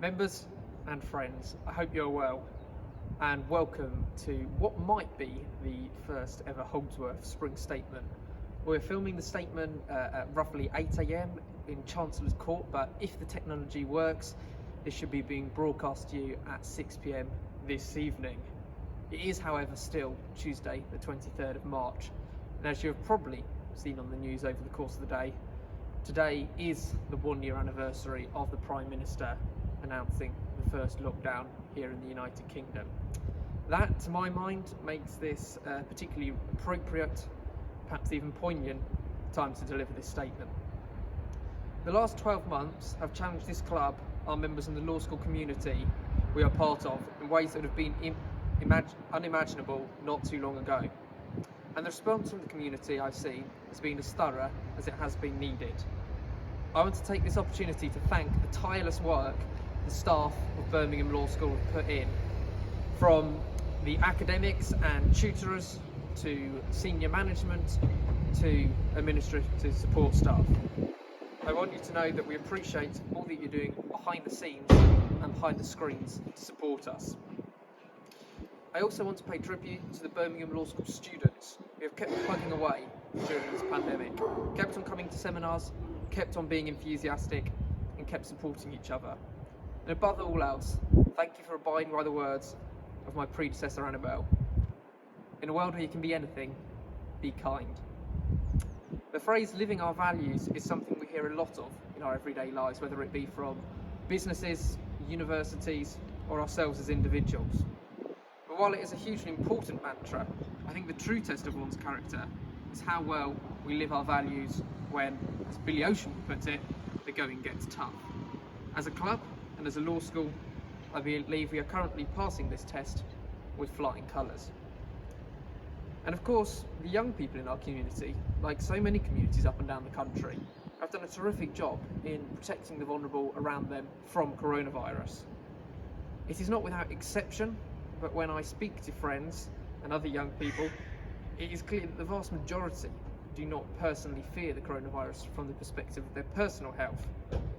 Members and friends, I hope you're well, and welcome to what might be the first ever Holdsworth Spring Statement. We're filming the statement at roughly 8 AM in Chancellor's Court, but if the technology works, this should be being broadcast to you at 6 PM this evening. It is, however, still Tuesday, the 23rd of March, and as you have probably seen on the news over the course of the day, today is the 1-year anniversary of the Prime Minister announcing the first lockdown here in the United Kingdom. That, to my mind, makes this a particularly appropriate, perhaps even poignant, time to deliver this statement. The last 12 months have challenged this club, our members in the law school community we are part of, in ways that have been unimaginable not too long ago. And the response from the community I've seen has been as thorough as it has been needed. I want to take this opportunity to thank the tireless work the staff of Birmingham Law School have put in, from the academics and tutors to senior management to administrative support staff. I want you to know that we appreciate all that you're doing behind the scenes and behind the screens to support us. I also want to pay tribute to the Birmingham Law School students who have kept plugging away during this pandemic, kept on coming to seminars, kept on being enthusiastic, and kept supporting each other. And above all else, thank you for abiding by the words of my predecessor Annabelle. In a world where you can be anything, be kind. The phrase living our values is something we hear a lot of in our everyday lives, whether it be from businesses, universities, or ourselves as individuals. But while it is a hugely important mantra, I think the true test of one's character is how well we live our values when, as Billy Ocean puts it, the going gets tough. As a club and as a law school, I believe we are currently passing this test with flying colours. And of course, the young people in our community, like so many communities up and down the country, have done a terrific job in protecting the vulnerable around them from coronavirus. It is not without exception, but when I speak to friends and other young people, it is clear that the vast majority do not personally fear the coronavirus from the perspective of their personal health,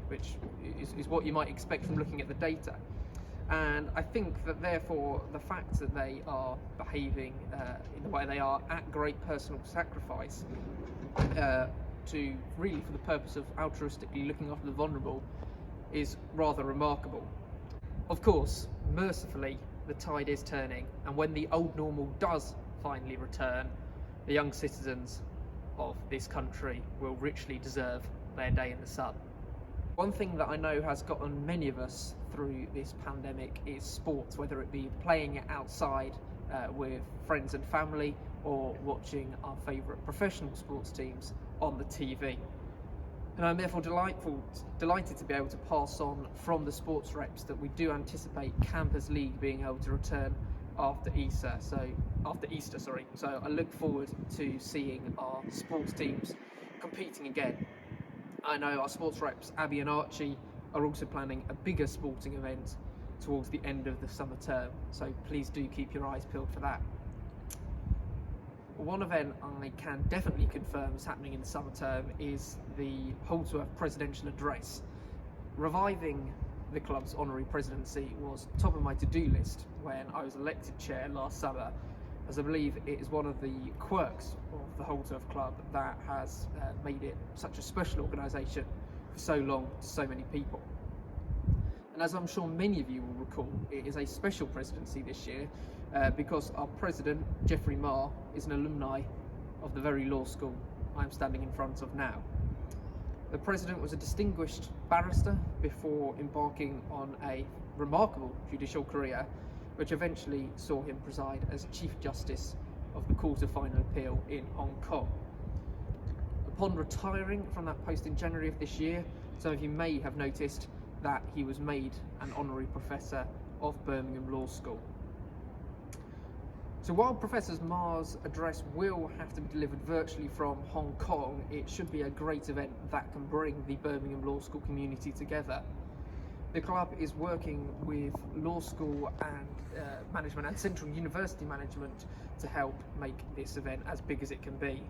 which is what you might expect from looking at the data. And I think that therefore the fact that they are behaving in the way they are at great personal sacrifice to really for the purpose of altruistically looking after the vulnerable is rather remarkable. Of course, mercifully, the tide is turning, and when the old normal does finally return, the young citizens of this country will richly deserve their day in the sun. One thing that I know has gotten many of us through this pandemic is sports, whether it be playing it outside with friends and family or watching our favourite professional sports teams on the TV. And I'm therefore delighted to be able to pass on from the sports reps that we do anticipate Campers League being able to return after Easter. So I look forward to seeing our sports teams competing again. I know our sports reps, Abby and Archie, are also planning a bigger sporting event towards the end of the summer term, so please do keep your eyes peeled for that. One event I can definitely confirm is happening in the summer term is the Holdsworth Presidential Address. Reviving the club's honorary presidency was top of my to-do list when I was elected chair last summer, as I believe it is one of the quirks of the Holdsworth Club that has made it such a special organisation for so long to so many people. And as I'm sure many of you will recall, it is a special presidency this year because our president, Geoffrey Ma, is an alumni of the very law school I'm standing in front of now. The president was a distinguished barrister before embarking on a remarkable judicial career, which eventually saw him preside as Chief Justice of the Court of Final Appeal in Hong Kong. Upon retiring from that post in January of this year, some of you may have noticed that he was made an honorary professor of Birmingham Law School. So while Professor Ma's address will have to be delivered virtually from Hong Kong, it should be a great event that can bring the Birmingham Law School community together. The club is working with law school and management and Central University management to help make this event as big as it can be.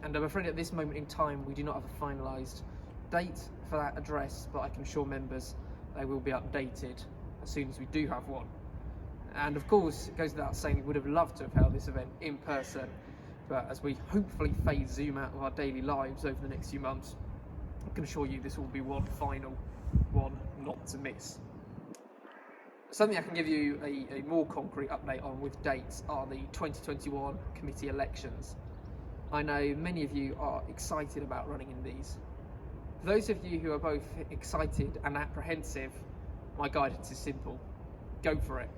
And I'm afraid at this moment in time we do not have a finalised date for that address, but I can assure members they will be updated as soon as we do have one. And of course, it goes without saying, we would have loved to have held this event in person, but as we hopefully phase Zoom out of our daily lives over the next few months, I can assure you this will be one final one not to miss. Something I can give you a more concrete update on with dates are the 2021 committee elections. I know many of you are excited about running in these. For those of you who are both excited and apprehensive, my guidance is simple: go for it.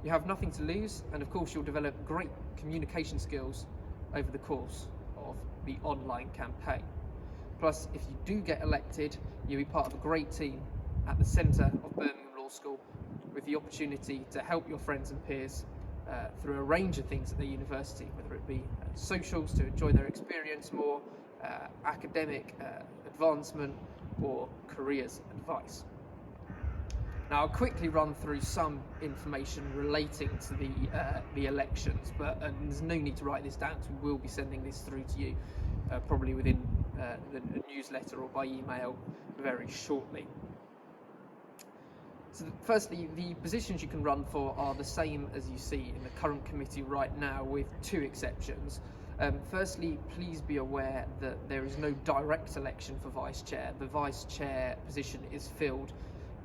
You have nothing to lose, and of course you'll develop great communication skills over the course of the online campaign. Plus, if you do get elected, you'll be part of a great team at the centre of Birmingham Law School, with the opportunity to help your friends and peers through a range of things at the university, whether it be socials to enjoy their experience more, academic advancement, or careers advice. Now, I'll quickly run through some information relating to the elections, but there's no need to write this down, so we will be sending this through to you probably within the newsletter or by email very shortly. So firstly, the positions you can run for are the same as you see in the current committee right now, with two exceptions. Firstly, please be aware that there is no direct election for vice chair. The vice chair position is filled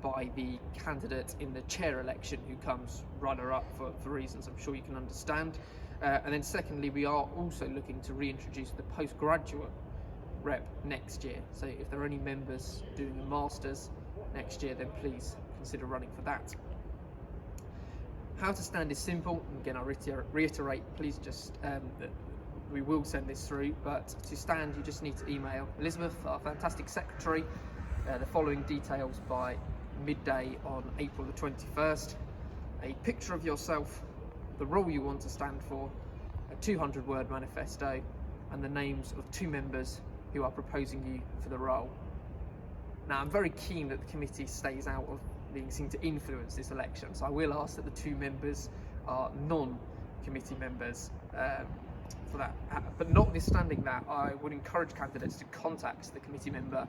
by the candidate in the chair election, who comes runner-up for reasons I'm sure you can understand. And then secondly, we are also looking to reintroduce the postgraduate rep next year. So if there are any members doing a master's next year, then please consider running for that. How to stand is simple. Again, I reiterate, please just we will send this through, but to stand you just need to email Elizabeth, our fantastic secretary, the following details by midday on April the 21st, a picture of yourself, the role you want to stand for, a 200-word manifesto, and the names of two members who are proposing you for the role. Now, I'm very keen that the committee stays out of being seen to influence this election, so I will ask that the two members are non-committee members for that. But notwithstanding that, I would encourage candidates to contact the committee member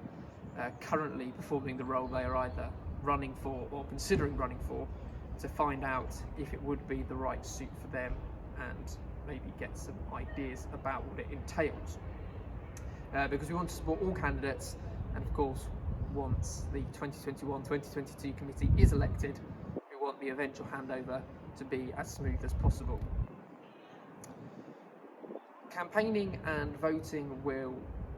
currently performing the role they are either running for or considering running for, to find out if it would be the right suit for them and maybe get some ideas about what it entails. Because we want to support all candidates, and of course, once the 2021-2022 committee is elected, we want the eventual handover to be as smooth as possible. Campaigning and voting will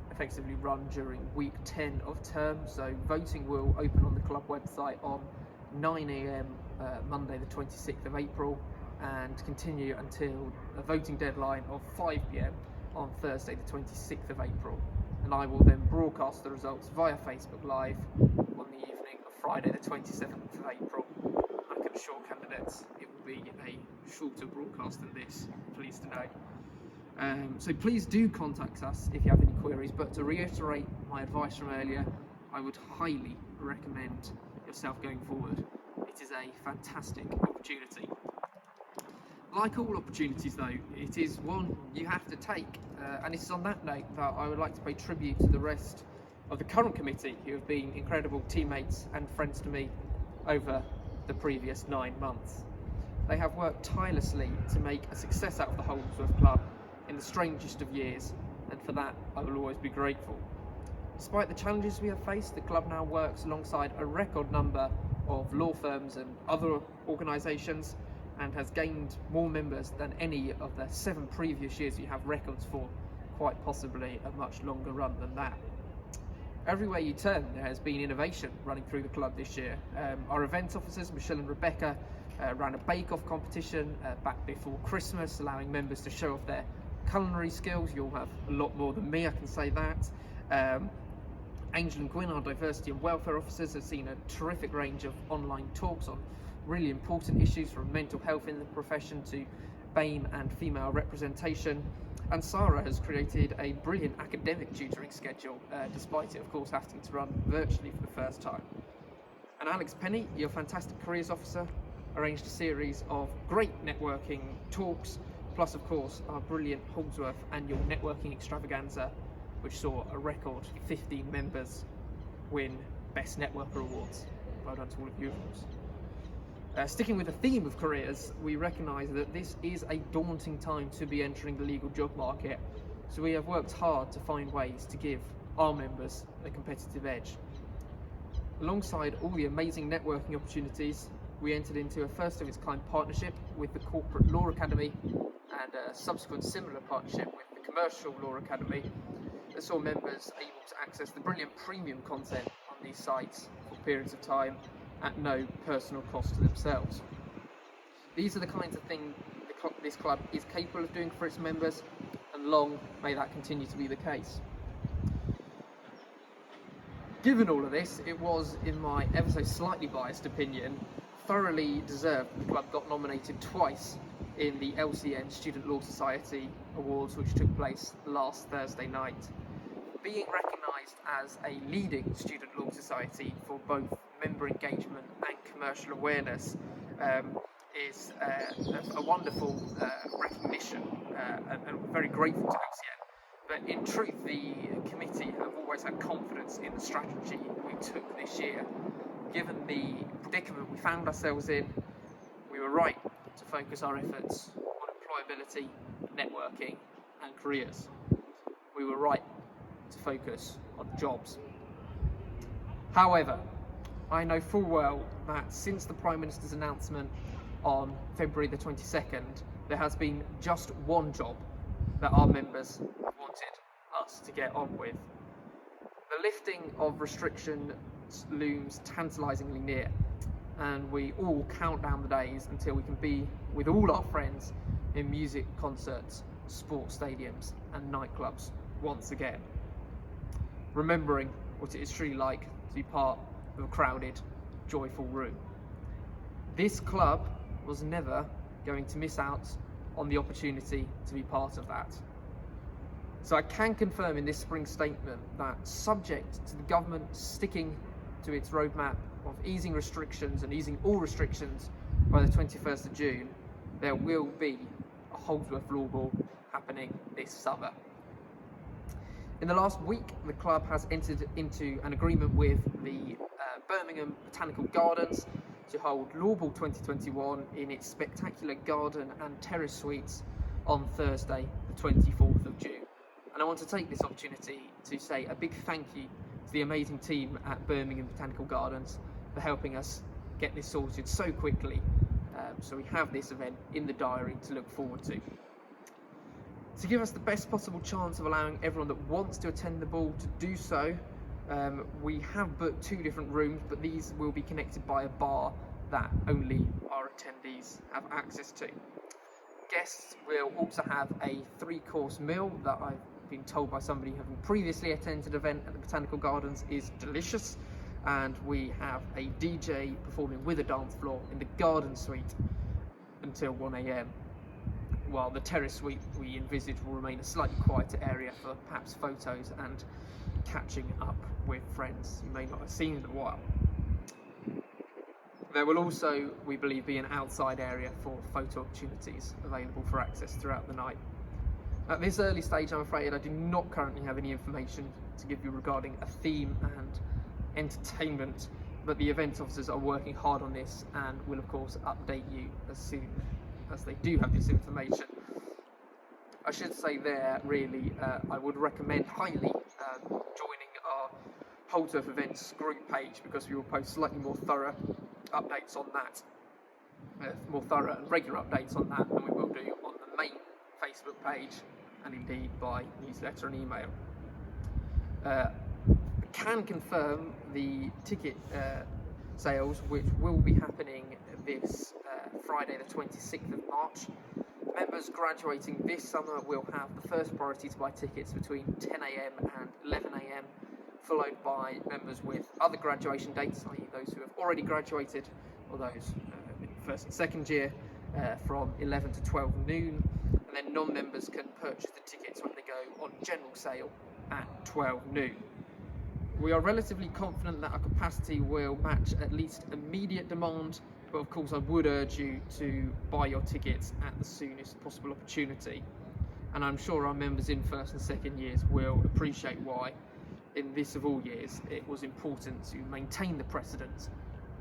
effectively run during week 10 of term, so voting will open on the club website on 9 AM Monday the 26th of April and continue until a voting deadline of 5 PM on Thursday the 26th of April, and I will then broadcast the results via Facebook Live on the evening of Friday the 27th of April. I can assure candidates it will be a shorter broadcast than this, pleased to know. So please do contact us if you have any queries, but to reiterate my advice from earlier, I would highly recommend yourself going forward. It is a fantastic opportunity. Like all opportunities though, it is one you have to take, and it's on that note that I would like to pay tribute to the rest of the current committee, who have been incredible teammates and friends to me over the previous 9 months. They have worked tirelessly to make a success out of the Holdsworth Club in the strangest of years, and for that I will always be grateful. Despite the challenges we have faced, the club now works alongside a record number of law firms and other organisations, and has gained more members than any of the 7 previous years you have records for, quite possibly a much longer run than that. Everywhere you turn, there has been innovation running through the club this year. Our events officers, Michelle and Rebecca, ran a bake-off competition back before Christmas, allowing members to show off their culinary skills. You'll have a lot more than me, I can say that. Angel and Gwyn, our diversity and welfare officers, have seen a terrific range of online talks on really important issues, from mental health in the profession to BAME and female representation. And Sarah has created a brilliant academic tutoring schedule, despite it of course having to run virtually for the first time. And Alex Penny, your fantastic careers officer, arranged a series of great networking talks, plus of course our brilliant Holdsworth annual networking extravaganza, which saw a record 15 members win Best Networker Awards. well done to all of you, of course. Sticking with the theme of careers, we recognise that this is a daunting time to be entering the legal job market, so we have worked hard to find ways to give our members a competitive edge. Alongside all the amazing networking opportunities, we entered into a first of its kind partnership with the Corporate Law Academy and a subsequent similar partnership with the Commercial Law Academy that saw members able to access the brilliant premium content on these sites for periods of time at no personal cost to themselves. These are the kinds of things this club is capable of doing for its members, and long may that continue to be the case. Given all of this, it was, in my ever so slightly biased opinion, thoroughly deserved that the club got nominated twice in the LCN Student Law Society Awards, which took place last Thursday night. Being recognised as a leading student law society for both member engagement and commercial awareness is a wonderful recognition, and we're very grateful to LCN. But in truth, the committee have always had confidence in the strategy we took this year. Given the predicament we found ourselves in, we were right to focus our efforts on employability, networking and careers. We were right to focus on jobs. However, I know full well that since the Prime Minister's announcement on February the 22nd, there has been just one job that our members have wanted us to get on with. The lifting of restrictions looms tantalisingly near, and we all count down the days until we can be with all our friends in music concerts, sports stadiums and nightclubs once again, remembering what it is truly like to be part of a crowded, joyful room. This club was never going to miss out on the opportunity to be part of that. So I can confirm in this spring statement that, subject to the government sticking to its roadmap of easing restrictions and easing all restrictions by the 21st of June, there will be a Holdsworth Law Ball happening this summer. In the last week, the club has entered into an agreement with the Birmingham Botanical Gardens to hold Law Ball 2021 in its spectacular garden and terrace suites on Thursday, the 24th of June. And I want to take this opportunity to say a big thank you to the amazing team at Birmingham Botanical Gardens for helping us get this sorted so quickly, so we have this event in the diary to look forward to. To give us the best possible chance of allowing everyone that wants to attend the ball to do so, we have booked 2 different rooms, but these will be connected by a bar that only our attendees have access to. Guests will also have a 3-course meal that I've been told by somebody having previously attended an event at the Botanical Gardens is delicious, and we have a DJ performing with a dance floor in the garden suite until 1 AM, while the terrace suite we envisage will remain a slightly quieter area for perhaps photos and catching up with friends you may not have seen in a while. There will also, we believe, be an outside area for photo opportunities available for access throughout the night. At this early stage, I'm afraid I do not currently have any information to give you regarding a theme and entertainment, but the event officers are working hard on this and will of course update you as soon as they do have this information. I should say there, really, I would recommend highly joining our Holdsworth Events group page, because we will post slightly more thorough updates on that, more thorough and regular updates on that than we will do on the main Facebook page, and indeed by newsletter and email. I can confirm the ticket sales, which will be happening this Friday the 26th of March. Members graduating this summer will have the first priority to buy tickets between 10 AM and 11 AM, followed by members with other graduation dates, i.e. those who have already graduated, or those in first and second year, from 11 to 12 noon, and then non-members can purchase the tickets when they go on general sale at 12 noon. We are relatively confident that our capacity will match at least immediate demand, but of course I would urge you to buy your tickets at the soonest possible opportunity, and I'm sure our members in first and second years will appreciate why, in this of all years, it was important to maintain the precedent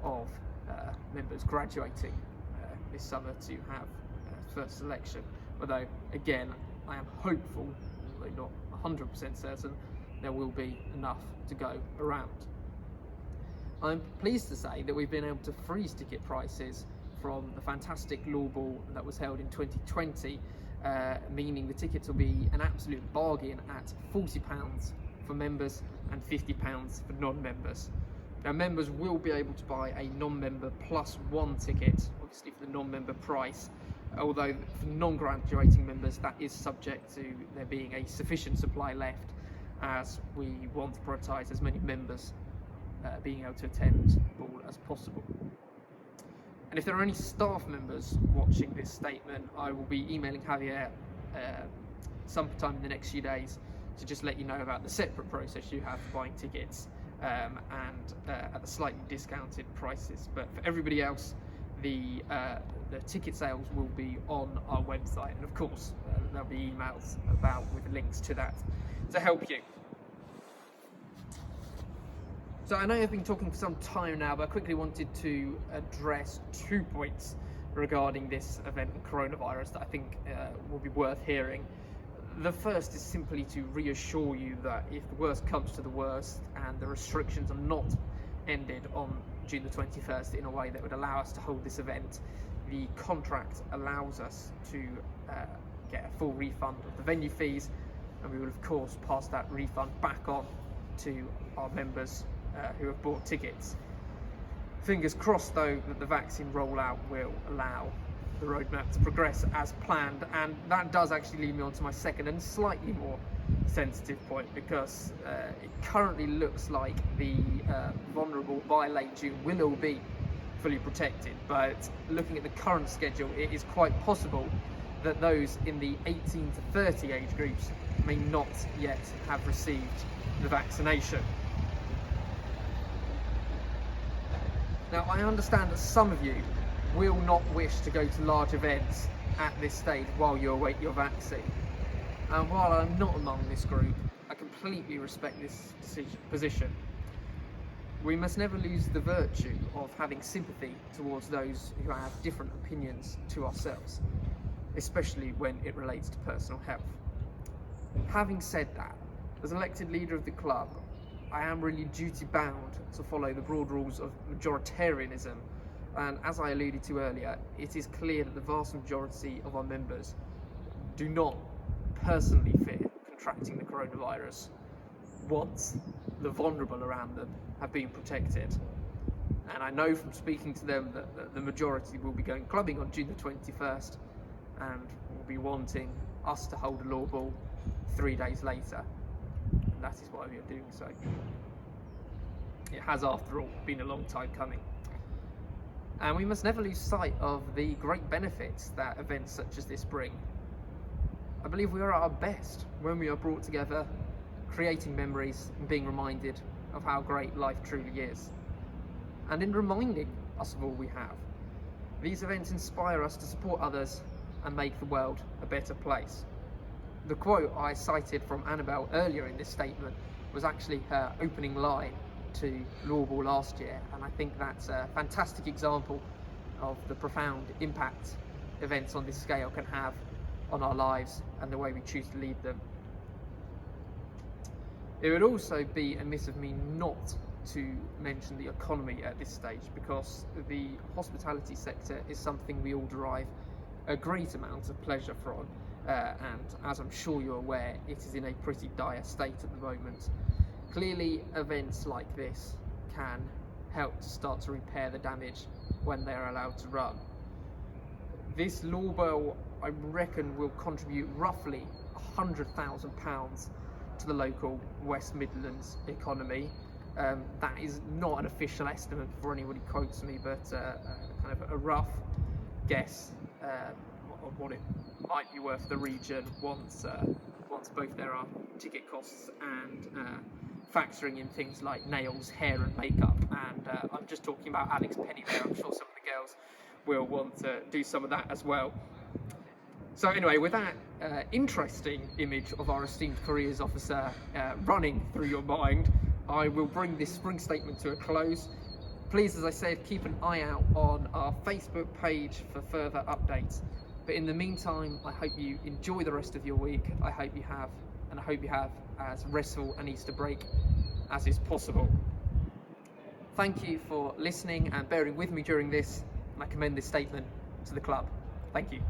of members graduating this summer to have first selection, although again I am hopeful, although not 100% certain, there will be enough to go around. I'm pleased to say that we've been able to freeze ticket prices from the fantastic law ball that was held in 2020, meaning the tickets will be an absolute bargain at £40 for members and £50 for non-members. Now, members will be able to buy a non-member +1 ticket, obviously for the non-member price, although for non-graduating members that is subject to there being a sufficient supply left, as we want to prioritise as many members being able to attend ball as possible. And if there are any staff members watching this statement, I will be emailing Javier sometime in the next few days to just let you know about the separate process you have for buying tickets and at the slightly discounted prices. But for everybody else, the ticket sales will be on our website, and of course there'll be emails about with links to that to help you. So I know I've been talking for some time now, but I quickly wanted to address 2 points regarding this event and coronavirus that I think will be worth hearing. The first is simply to reassure you that if the worst comes to the worst and the restrictions are not ended on June the 21st in a way that would allow us to hold this event, the contract allows us to get a full refund of the venue fees, and we will of course pass that refund back on to our members who have bought tickets. Fingers crossed though that the vaccine rollout will allow the roadmap to progress as planned, and that does actually lead me on to my second and slightly more sensitive point, because it currently looks like the vulnerable by late June will all be fully protected, but looking at the current schedule, it is quite possible that those in the 18 to 30 age groups may not yet have received the vaccination. Now, I understand that some of you will not wish to go to large events at this stage while you await your vaccine. And while I'm not among this group, I completely respect this position. We must never lose the virtue of having sympathy towards those who have different opinions to ourselves, especially when it relates to personal health. Having said that, as elected leader of the club, I am really duty-bound to follow the broad rules of majoritarianism, and as I alluded to earlier, it is clear that the vast majority of our members do not personally fear contracting the coronavirus once the vulnerable around them have been protected. And I know from speaking to them that the majority will be going clubbing on June the 21st and will be wanting us to hold a law ball 3 days later. And that is why we are doing so. It has, after all, been a long time coming. And we must never lose sight of the great benefits that events such as this bring. I believe we are at our best when we are brought together, creating memories and being reminded of how great life truly is. And in reminding us of all we have, these events inspire us to support others and make the world a better place. The quote I cited from Annabelle earlier in this statement was actually her opening line to Law Ball last year, and I think that's a fantastic example of the profound impact events on this scale can have on our lives and the way we choose to lead them. It would also be amiss of me not to mention the economy at this stage, because the hospitality sector is something we all derive a great amount of pleasure from, and as I'm sure you're aware, it is in a pretty dire state at the moment. Clearly, events like this can help to start to repair the damage when they are allowed to run. This law bill, I reckon, will contribute roughly £100,000 to the local West Midlands economy. That is not an official estimate before anybody quotes me, but kind of a rough guess of what it might be worth the region once both there are ticket costs and factoring in things like nails, hair and makeup, and I'm just talking about Alex Penny there. I'm sure some of the girls will want to do some of that as well. So anyway, with that interesting image of our esteemed careers officer running through your mind, I will bring this spring statement to a close. Please, as I said, keep an eye out on our Facebook page for further updates. But in the meantime, I hope you enjoy the rest of your week. I hope you have as restful an Easter break as is possible. Thank you for listening and bearing with me during this, and I commend this statement to the club. Thank you.